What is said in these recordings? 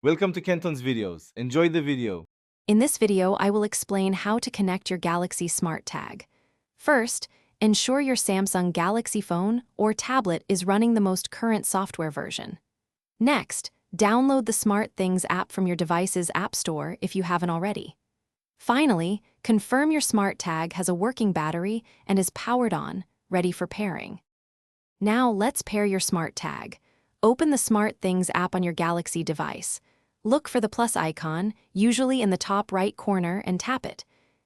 Welcome to Kenton's videos. Enjoy the video. In this video, I will explain how to connect your Galaxy Smart Tag. First, ensure your Samsung Galaxy phone or tablet is running the most current software version. Next, download the SmartThings app from your device's App Store if you haven't already. Finally, confirm your Smart Tag has a working battery and is powered on, ready for pairing. Now let's pair your Smart Tag. Open the SmartThings app on your Galaxy device. Look for the plus icon, usually in the top right corner, and tap it.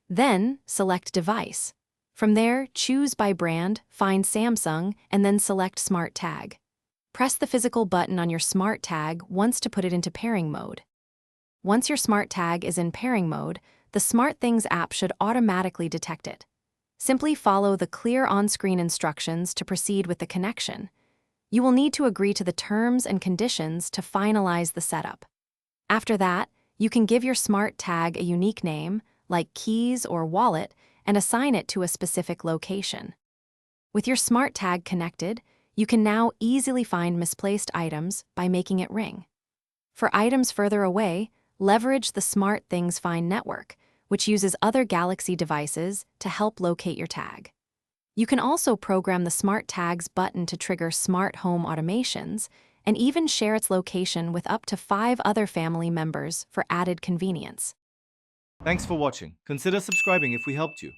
Then, select Device. From there, choose by brand, find Samsung, and then select Smart Tag. Press the physical button on your Smart Tag once to put it into pairing mode. Once your Smart Tag is in pairing mode, the SmartThings app should automatically detect it. Simply follow the clear on-screen instructions to proceed with the connection. You will need to agree to the terms and conditions to finalize the setup. After that, you can give your Smart Tag a unique name, like Keys or Wallet, and assign it to a specific location. With your Smart Tag connected, you can now easily find misplaced items by making it ring. For items further away, leverage the SmartThings Find network, which uses other Galaxy devices to help locate your tag. You can also program the Smart Tags button to trigger smart home automations and even share its location with up to 5 other family members for added convenience. Thanks for watching. Consider subscribing if we helped you.